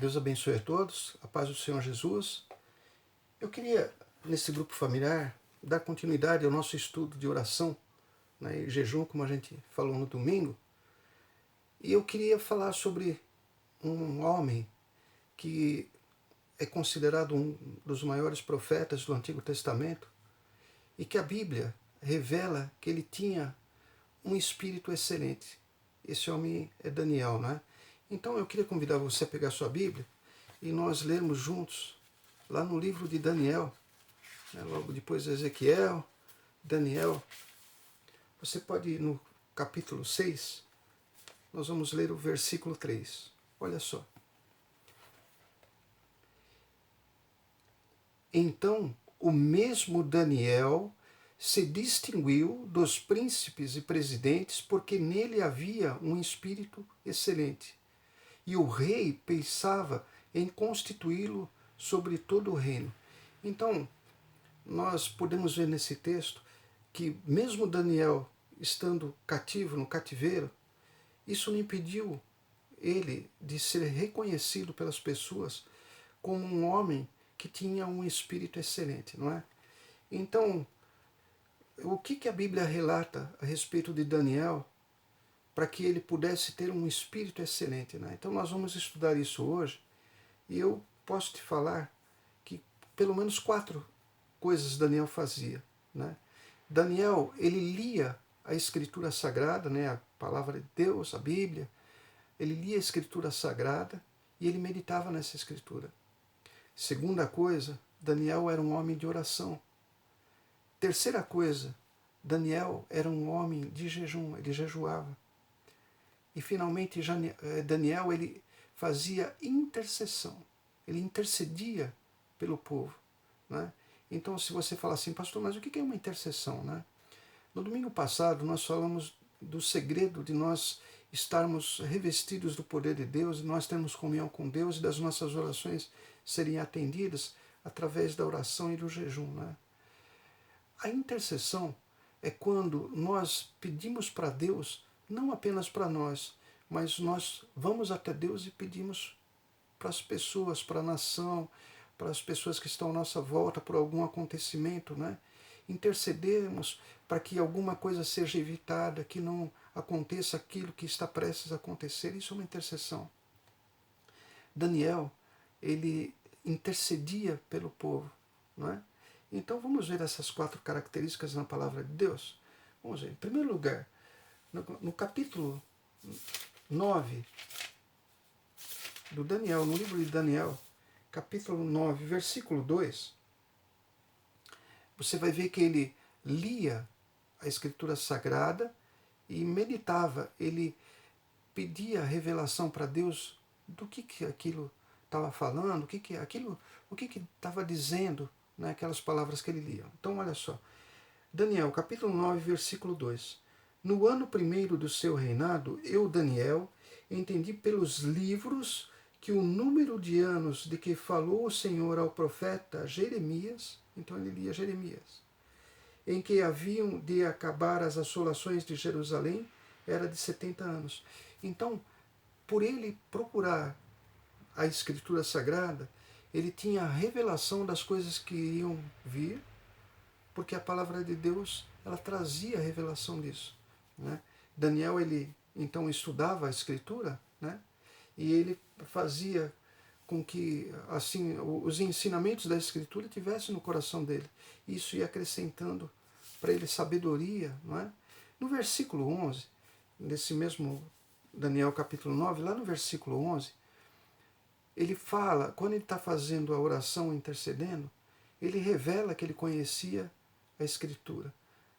Deus abençoe a todos, a paz do Senhor Jesus. Eu queria, nesse grupo familiar, dar continuidade ao nosso estudo de oração, né, e jejum, como a gente falou no domingo. E eu queria falar sobre um homem que é considerado um dos maiores profetas do Antigo Testamento e que a Bíblia revela que ele tinha um espírito excelente. Esse homem é Daniel, né? Então eu queria convidar você a pegar sua Bíblia e nós lermos juntos, lá no livro de Daniel, né, logo depois de Ezequiel, Daniel. Você pode ir no capítulo 6, nós vamos ler o versículo 3. Olha só. Então, o mesmo Daniel se distinguiu dos príncipes e presidentes porque nele havia um espírito excelente. E o rei pensava em constituí-lo sobre todo o reino. Então, nós podemos ver nesse texto que mesmo Daniel estando cativo, no cativeiro, isso não impediu ele de ser reconhecido pelas pessoas como um homem que tinha um espírito excelente, não é? Então, o que a Bíblia relata a respeito de Daniel para que ele pudesse ter um espírito excelente, né? Então nós vamos estudar isso hoje e eu posso te falar que pelo menos 4 coisas Daniel fazia, né? Daniel, ele lia a Escritura Sagrada, né, a palavra de Deus, a Bíblia, ele lia a Escritura Sagrada e ele meditava nessa Escritura. Segunda coisa, Daniel era um homem de oração. Terceira coisa, Daniel era um homem de jejum, ele jejuava. E finalmente Daniel ele fazia intercessão, ele intercedia pelo povo, né? Então se você fala assim, pastor, mas o que é uma intercessão, né? No domingo passado nós falamos do segredo de nós estarmos revestidos do poder de Deus, e nós termos comunhão com Deus e das nossas orações serem atendidas através da oração e do jejum, né? A intercessão é quando nós pedimos para Deus, não apenas para nós, mas nós vamos até Deus e pedimos para as pessoas, para a nação, para as pessoas que estão à nossa volta por algum acontecimento, né? Intercedemos para que alguma coisa seja evitada, que não aconteça aquilo que está prestes a acontecer. Isso é uma intercessão. Daniel, ele intercedia pelo povo, não é? Então vamos ver essas 4 características na palavra de Deus. Vamos ver. Em primeiro lugar, no capítulo 9 do Daniel, no livro de Daniel, capítulo 9, versículo 2, você vai ver que ele lia a Escritura Sagrada e meditava, ele pedia revelação para Deus do que aquilo estava falando, o que estava dizendo, né, aquelas palavras que ele lia. Então olha só, Daniel, capítulo 9, versículo 2. No ano primeiro do seu reinado, eu, Daniel, entendi pelos livros que o número de anos de que falou o Senhor ao profeta Jeremias, então ele lia Jeremias, em que haviam de acabar as assolações de Jerusalém, era de 70 anos. Então, por ele procurar a Escritura Sagrada, ele tinha a revelação das coisas que iriam vir, porque a palavra de Deus ela trazia a revelação disso, né? Daniel ele então estudava a Escritura, né? E ele fazia com que assim os ensinamentos da Escritura tivessem no coração dele. Isso ia acrescentando para ele sabedoria, não é? No versículo 11, nesse mesmo Daniel capítulo 9, lá no versículo 11, ele fala, quando ele está fazendo a oração intercedendo, ele revela que ele conhecia a Escritura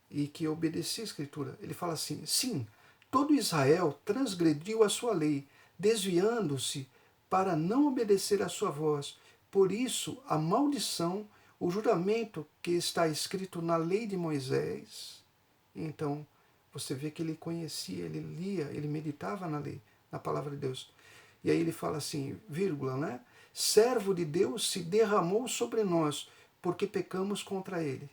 e que obedecia a Escritura. Ele fala assim, sim, todo Israel transgrediu a sua lei, desviando-se para não obedecer à sua voz. Por isso, a maldição, o juramento que está escrito na lei de Moisés. Então, você vê que ele conhecia, ele lia, ele meditava na lei, na palavra de Deus. E aí ele fala assim, vírgula, né? Servo de Deus se derramou sobre nós, porque pecamos contra ele.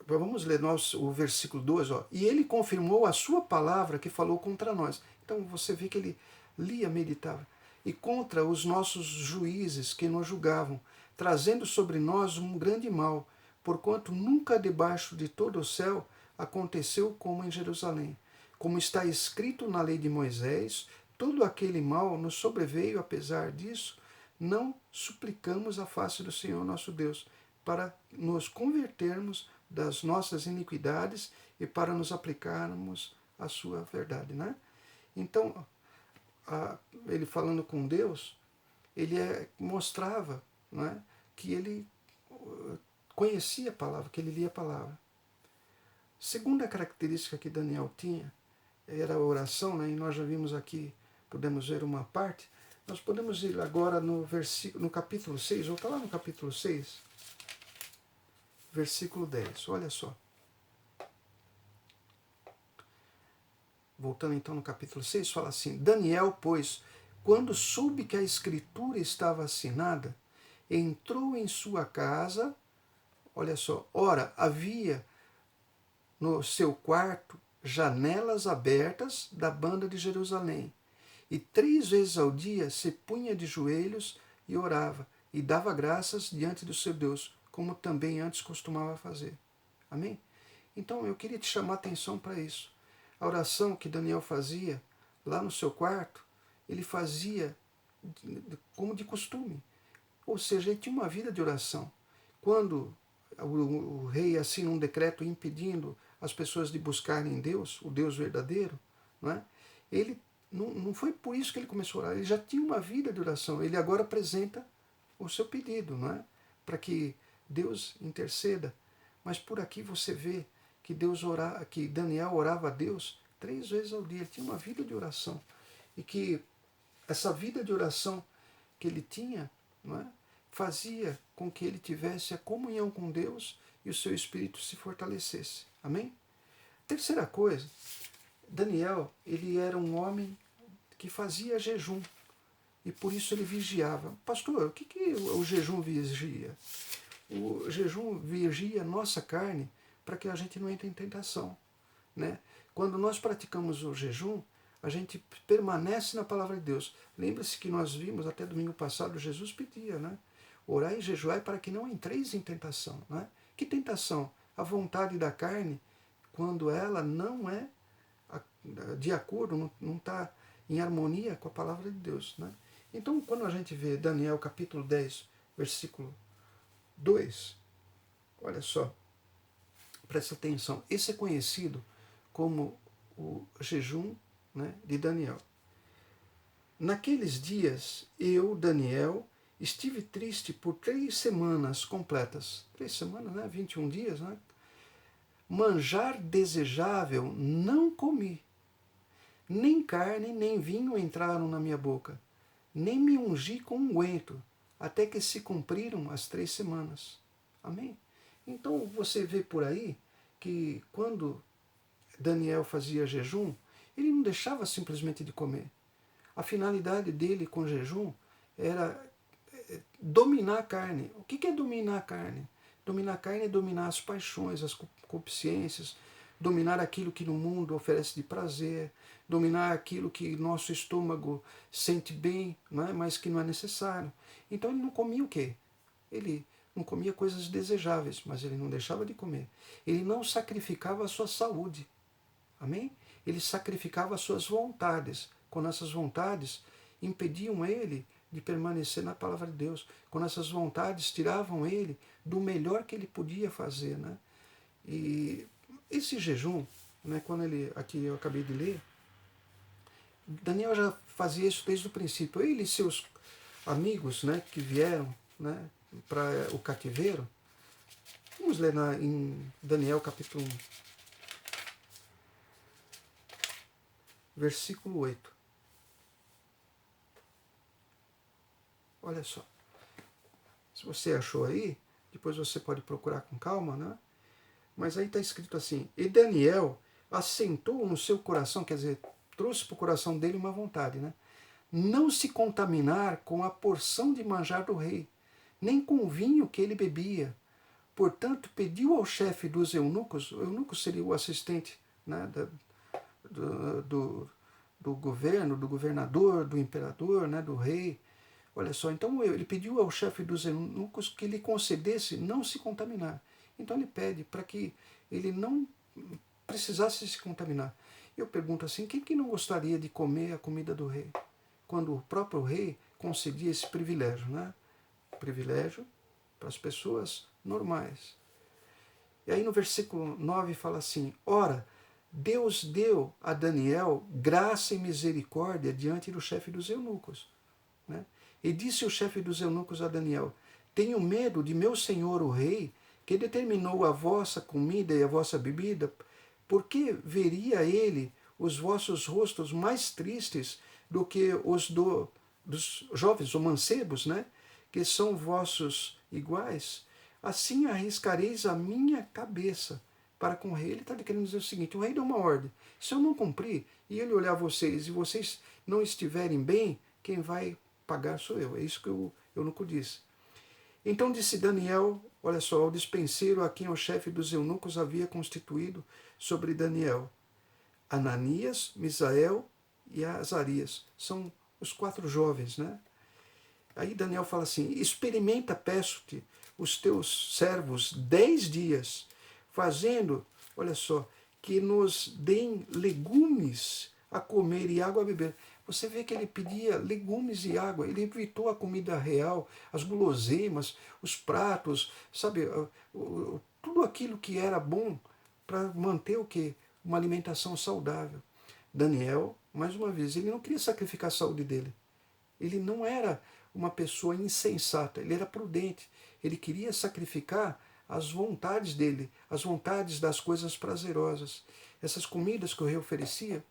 Vamos ler o versículo 2, ó. E ele confirmou a sua palavra que falou contra nós. Então você vê que ele lia, meditava. E contra os nossos juízes que nos julgavam, trazendo sobre nós um grande mal, porquanto nunca debaixo de todo o céu aconteceu como em Jerusalém. Como está escrito na lei de Moisés, todo aquele mal nos sobreveio, apesar disso, não suplicamos a face do Senhor nosso Deus, para nos convertermos das nossas iniquidades e para nos aplicarmos a sua verdade, né? Então, ele falando com Deus, ele mostrava, né, que ele conhecia a palavra, que ele lia a palavra. Segunda característica que Daniel tinha era a oração, né, e nós já vimos aqui, podemos ver uma parte. Nós podemos ir agora no capítulo 6, voltar lá no capítulo 6, versículo 10, olha só. Voltando então no capítulo 6, fala assim: Daniel, pois, quando soube que a escritura estava assinada, entrou em sua casa, olha só, ora, havia no seu quarto janelas abertas da banda de Jerusalém, e 3 vezes ao dia se punha de joelhos e orava, e dava graças diante do seu Deus, como também antes costumava fazer. Amém? Então eu queria te chamar a atenção para isso. A oração que Daniel fazia lá no seu quarto, ele fazia como de costume. Ou seja, ele tinha uma vida de oração. Quando o rei assina um decreto impedindo as pessoas de buscarem Deus, o Deus verdadeiro, não é? Ele não foi por isso que ele começou a orar, ele já tinha uma vida de oração. Ele agora apresenta o seu pedido, não é? Para que Deus interceda. Mas por aqui você vê que Daniel orava a Deus 3 vezes ao dia. Ele tinha uma vida de oração. E que essa vida de oração que ele tinha, não é, fazia com que ele tivesse a comunhão com Deus e o seu espírito se fortalecesse. Amém? Terceira coisa, Daniel, ele era um homem que fazia jejum. E por isso ele vigiava. Pastor, o que o jejum vigia? O jejum vigia a nossa carne para que a gente não entre em tentação, né? Quando nós praticamos o jejum, a gente permanece na palavra de Deus. Lembre-se que nós vimos até domingo passado, Jesus pedia, né? Orai e jejuai para que não entreis em tentação, né? Que tentação? A vontade da carne, quando ela não é de acordo, não está em harmonia com a palavra de Deus, né? Então, quando a gente vê Daniel capítulo 10, versículo 2, olha só, presta atenção, esse é conhecido como o jejum, né, de Daniel. Naqueles dias, eu, Daniel, estive triste por 3 semanas completas. 3 semanas, né? 21 dias, né? Manjar desejável não comi. Nem carne, nem vinho entraram na minha boca. Nem me ungi com unguento, até que se cumpriram as 3 semanas. Amém? Então você vê por aí que quando Daniel fazia jejum, ele não deixava simplesmente de comer. A finalidade dele com o jejum era dominar a carne. O que é dominar a carne? Dominar a carne é dominar as paixões, as concupiscências, dominar aquilo que no mundo oferece de prazer, dominar aquilo que nosso estômago sente bem, não é? Mas que não é necessário. Então ele não comia o quê? Ele não comia coisas desejáveis, mas ele não deixava de comer. Ele não sacrificava a sua saúde. Amém? Ele sacrificava as suas vontades, quando essas vontades impediam ele de permanecer na palavra de Deus, quando essas vontades tiravam ele do melhor que ele podia fazer, né? E esse jejum, né, quando ele, aqui eu acabei de ler, Daniel já fazia isso desde o princípio. Ele e seus amigos, né, que vieram, né, para o cativeiro. Vamos ler em Daniel capítulo 1, versículo 8. Olha só. Se você achou aí, depois você pode procurar com calma, né? Mas aí está escrito assim: e Daniel assentou no seu coração, quer dizer, trouxe para o coração dele uma vontade, né? Não se contaminar com a porção de manjar do rei, nem com o vinho que ele bebia. Portanto, pediu ao chefe dos eunucos, o eunuco seria o assistente, né, do governo, do governador, do imperador, né, do rei. Olha só, então ele pediu ao chefe dos eunucos que lhe concedesse não se contaminar. Então ele pede para que ele não precisasse se contaminar. Eu pergunto assim, quem que não gostaria de comer a comida do rei? Quando o próprio rei concedia esse privilégio, né? Privilégio para as pessoas normais. E aí no versículo 9 fala assim, ora, Deus deu a Daniel graça e misericórdia diante do chefe dos eunucos. Né? E disse o chefe dos eunucos a Daniel, tenho medo de meu senhor o rei, que determinou a vossa comida e a vossa bebida, porque veria ele os vossos rostos mais tristes do que os dos jovens ou mancebos, né? Que são vossos iguais, assim arriscareis a minha cabeça para com o rei. Ele está querendo dizer o seguinte, o rei deu uma ordem, se eu não cumprir, e ele olhar vocês, e vocês não estiverem bem, quem vai pagar sou eu. É isso que o eunuco disse. Então disse Daniel, olha só, ao dispenseiro a quem o chefe dos eunucos havia constituído sobre Daniel, Ananias, Misael e Azarias. São os 4 jovens, né? Aí Daniel fala assim, experimenta, peço-te, os teus servos 10 dias, fazendo, olha só, que nos deem legumes a comer e água a beber. Você vê que ele pedia legumes e água, ele evitou a comida real, as guloseimas, os pratos, sabe, tudo aquilo que era bom para manter o quê? Uma alimentação saudável. Daniel, mais uma vez, ele não queria sacrificar a saúde dele. Ele não era uma pessoa insensata, ele era prudente. Ele queria sacrificar as vontades dele, as vontades das coisas prazerosas. Essas comidas que o rei oferecia,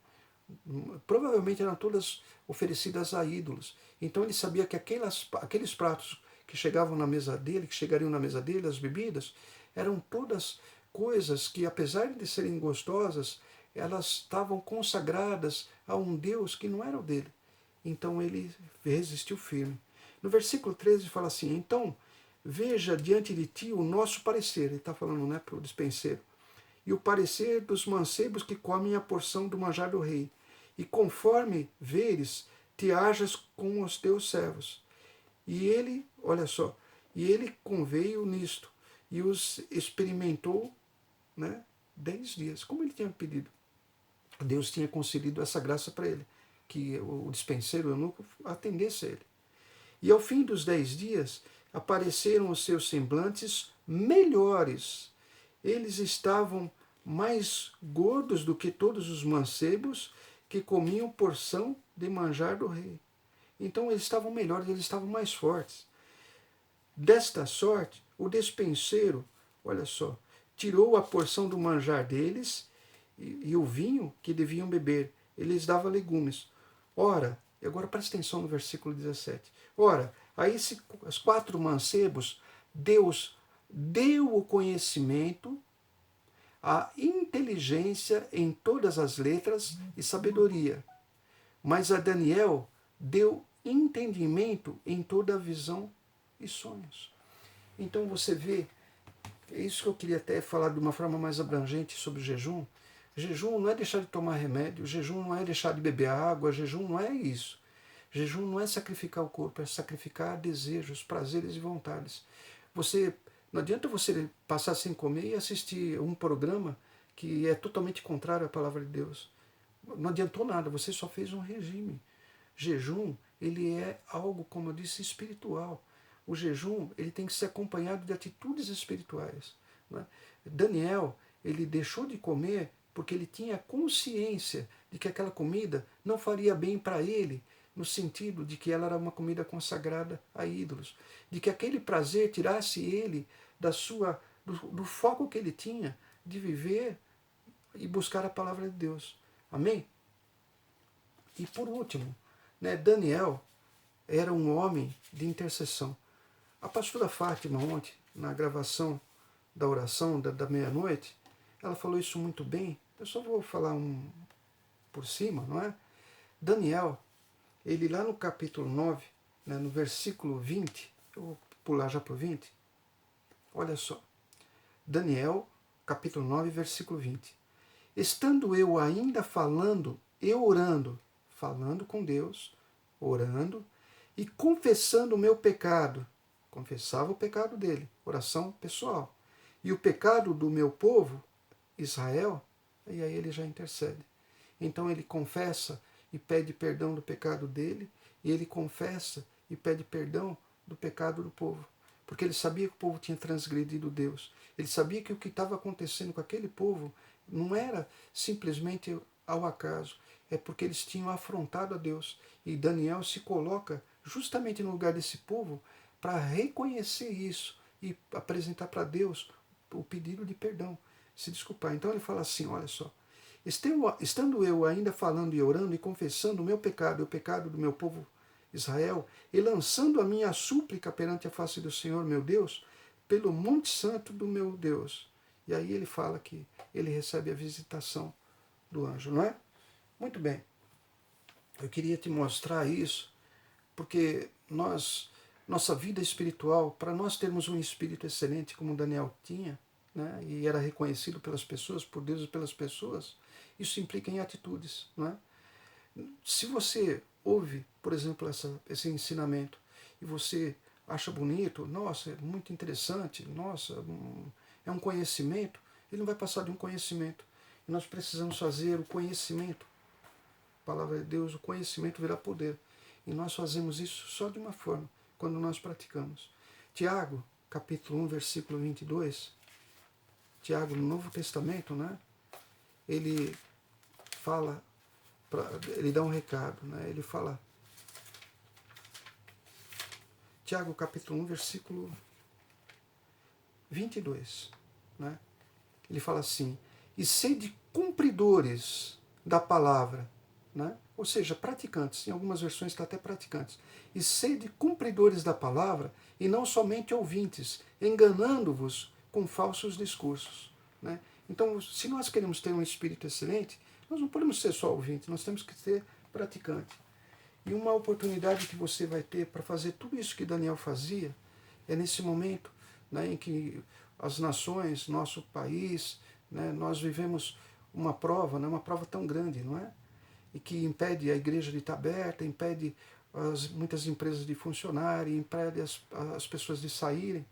provavelmente eram todas oferecidas a ídolos. Então ele sabia que aqueles pratos que chegavam na mesa dele, que chegariam na mesa dele, as bebidas, eram todas coisas que, apesar de serem gostosas, elas estavam consagradas a um Deus que não era o dele. Então ele resistiu firme. No versículo 13 fala assim, então veja diante de ti o nosso parecer, ele está falando, né, para o dispenseiro, e o parecer dos mancebos que comem a porção do manjar do rei, e conforme veres, te hajas com os teus servos. E ele, olha só, e ele conveio nisto, e os experimentou, né, 10 dias, como ele tinha pedido. Deus tinha concedido essa graça para ele, que o dispenseiro, o eunuco, atendesse a ele. E ao fim dos 10 dias, apareceram os seus semblantes melhores. Eles estavam mais gordos do que todos os mancebos que comiam porção de manjar do rei. Então eles estavam melhores, eles estavam mais fortes. Desta sorte, o despenseiro, olha só, tirou a porção do manjar deles e o vinho que deviam beber. Ele lhes dava legumes. Ora, agora presta atenção no versículo 17. Ora, a esses 4 mancebos, Deus deu o conhecimento, a inteligência em todas as letras e sabedoria. Mas a Daniel deu entendimento em toda a visão e sonhos. Então você vê, é isso que eu queria até falar de uma forma mais abrangente sobre o jejum. Jejum não é deixar de tomar remédio, jejum não é deixar de beber água, jejum não é isso. Jejum não é sacrificar o corpo, é sacrificar desejos, prazeres e vontades. Não adianta você passar sem comer e assistir um programa que é totalmente contrário à palavra de Deus. Não adiantou nada, você só fez um regime. Jejum, ele é algo, como eu disse, espiritual. O jejum, ele tem que ser acompanhado de atitudes espirituais. Né? Daniel, ele deixou de comer porque ele tinha consciência de que aquela comida não faria bem para ele, no sentido de que ela era uma comida consagrada a ídolos, de que aquele prazer tirasse ele do foco que ele tinha de viver e buscar a palavra de Deus. Amém? E por último, né, Daniel era um homem de intercessão. A pastora Fátima ontem, na gravação da oração da meia-noite, ela falou isso muito bem. Eu só vou falar por cima, não é? Daniel, ele lá no capítulo 9, né, no versículo 20, eu vou pular já para o 20, olha só. Daniel, capítulo 9, versículo 20. Estando eu ainda falando e orando, falando com Deus, orando e confessando o meu pecado. Confessava o pecado dele, oração pessoal. E o pecado do meu povo, Israel, e aí ele já intercede. Então ele confessa e pede perdão do pecado dele, e ele confessa e pede perdão do pecado do povo. Porque ele sabia que o povo tinha transgredido Deus. Ele sabia que o que estava acontecendo com aquele povo não era simplesmente ao acaso, é porque eles tinham afrontado a Deus. E Daniel se coloca justamente no lugar desse povo para reconhecer isso e apresentar para Deus o pedido de perdão, se desculpar. Então ele fala assim, olha só, estando eu ainda falando e orando e confessando o meu pecado e o pecado do meu povo Israel, e lançando a minha súplica perante a face do Senhor meu Deus, pelo monte santo do meu Deus. E aí ele fala que ele recebe a visitação do anjo, não é? Muito bem. Eu queria te mostrar isso, porque nossa vida espiritual, para nós termos um espírito excelente como Daniel tinha, né, e era reconhecido pelas pessoas, por Deus e pelas pessoas, isso implica em atitudes, não é? Se você ouve, por exemplo, esse ensinamento e você acha bonito, nossa, é muito interessante, nossa, é um conhecimento, ele não vai passar de um conhecimento. E nós precisamos fazer o conhecimento, a palavra de Deus, o conhecimento virá poder. E nós fazemos isso só de uma forma, quando nós praticamos. Tiago, capítulo 1, versículo 22, Tiago, no Novo Testamento, né, ele fala, ele dá um recado, né, ele fala, Tiago, capítulo 1, versículo 22, né, ele fala assim, e sede cumpridores da palavra, né, ou seja, praticantes, em algumas versões está até praticantes, e sede cumpridores da palavra, e não somente ouvintes, enganando-vos com falsos discursos. Né? Então, se nós queremos ter um espírito excelente, nós não podemos ser só ouvintes, nós temos que ser praticante. E uma oportunidade que você vai ter para fazer tudo isso que Daniel fazia é nesse momento, né, em que as nações, nosso país, né, nós vivemos uma prova, né, uma prova tão grande, não é? E que impede a igreja de estar aberta, impede muitas empresas de funcionarem, impede as pessoas de saírem.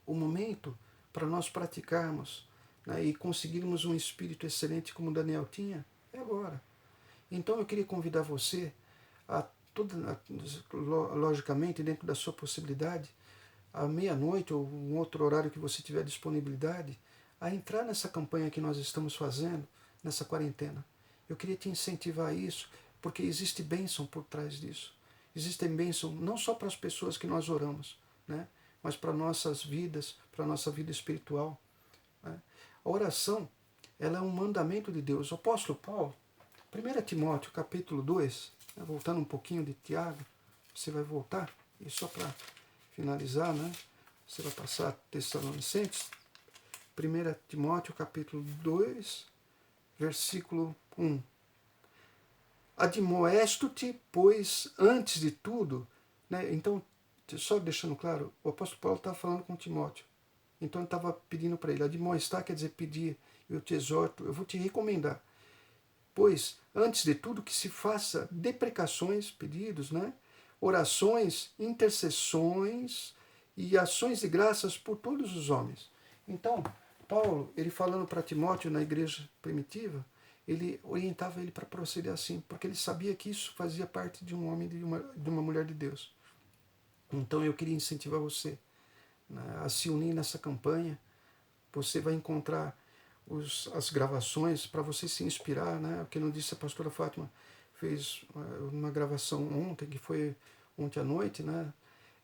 O momento para nós praticarmos, né, e conseguirmos um espírito excelente como Daniel tinha, é agora. Então eu queria convidar você, logicamente dentro da sua possibilidade, à meia-noite ou um outro horário que você tiver disponibilidade, a entrar nessa campanha que nós estamos fazendo, nessa quarentena. Eu queria te incentivar a isso, porque existe bênção por trás disso. Existe bênção não só para as pessoas que nós oramos, né, mas para nossas vidas, para a nossa vida espiritual. Né? A oração, ela é um mandamento de Deus. O apóstolo Paulo, 1 Timóteo, capítulo 2, né, voltando um pouquinho de Tiago, você vai voltar, e só para finalizar, né, você vai passar Tessalonicenses, 1 Timóteo, capítulo 2, versículo 1. Admoesto-te, pois, antes de tudo, né, então, só deixando claro, o apóstolo Paulo estava falando com Timóteo, então ele estava pedindo para ele, admoestar quer dizer pedir, eu te exorto, eu vou te recomendar, pois, antes de tudo, que se faça deprecações, pedidos, né, orações, intercessões e ações de graças por todos os homens. Então, Paulo, ele falando para Timóteo na igreja primitiva, ele orientava ele para proceder assim, porque ele sabia que isso fazia parte de um homem e de uma mulher de Deus. Então eu queria incentivar você, né, a se unir nessa campanha. Você vai encontrar as gravações para você se inspirar, né? O que não disse a pastora Fátima fez uma gravação ontem, que foi ontem à noite, né?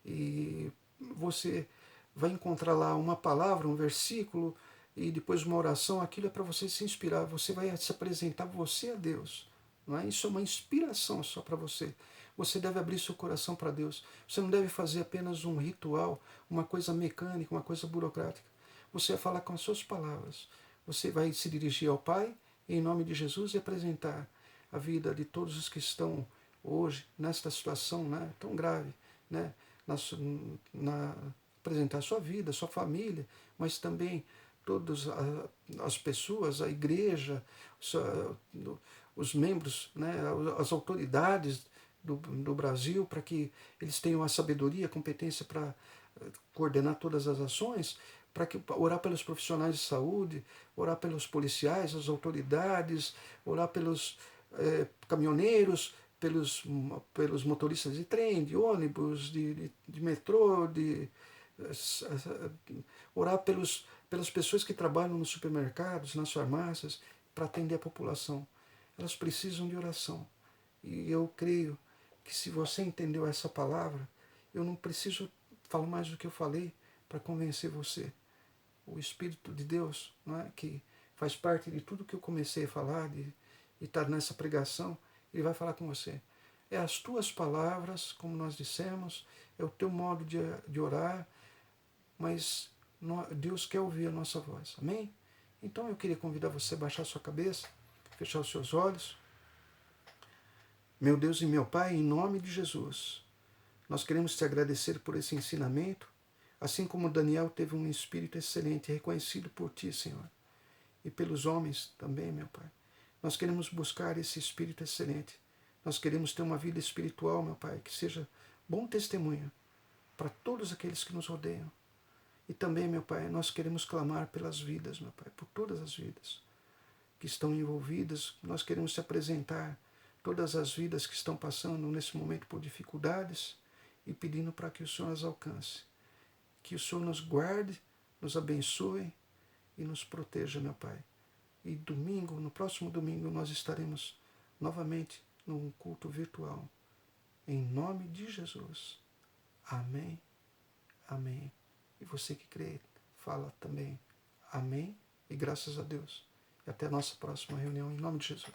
E você vai encontrar lá uma palavra, um versículo e depois uma oração. Aquilo é para você se inspirar. Você vai se apresentar você a Deus. Não é? Isso é uma inspiração só para você. Você deve abrir seu coração para Deus. Você não deve fazer apenas um ritual, uma coisa mecânica, uma coisa burocrática. Você vai falar com as suas palavras. Você vai se dirigir ao Pai, em nome de Jesus, e apresentar a vida de todos os que estão hoje nesta situação, né, tão grave, né, apresentar a sua vida, a sua família, mas também todas as pessoas, a igreja, os membros, né, as autoridades do Brasil, para que eles tenham a sabedoria, a competência para coordenar todas as ações, para que orar pelos profissionais de saúde, orar pelos policiais, as autoridades, orar pelos caminhoneiros, pelos motoristas de trem, de ônibus, de metrô, orar pelas pessoas que trabalham nos supermercados, nas farmácias, para atender a população. Elas precisam de oração. E eu creio que se você entendeu essa palavra, eu não preciso falar mais do que eu falei para convencer você. O Espírito de Deus, não é, que faz parte de tudo que eu comecei a falar, e está nessa pregação, ele vai falar com você. É as tuas palavras, como nós dissemos, é o teu modo de orar, mas Deus quer ouvir a nossa voz. Amém? Então eu queria convidar você a baixar sua cabeça, fechar os seus olhos. Meu Deus e meu Pai, em nome de Jesus, nós queremos te agradecer por esse ensinamento, assim como Daniel teve um espírito excelente, reconhecido por ti, Senhor, e pelos homens também, meu Pai. Nós queremos buscar esse espírito excelente. Nós queremos ter uma vida espiritual, meu Pai, que seja bom testemunho para todos aqueles que nos rodeiam. E também, meu Pai, nós queremos clamar pelas vidas, meu Pai, por todas as vidas que estão envolvidas. Nós queremos te apresentar todas as vidas que estão passando nesse momento por dificuldades e pedindo para que o Senhor as alcance. Que o Senhor nos guarde, nos abençoe e nos proteja, meu Pai. E domingo, no próximo domingo, nós estaremos novamente num culto virtual. Em nome de Jesus. Amém. Amém. E você que crê, fala também amém e graças a Deus. E até a nossa próxima reunião, em nome de Jesus.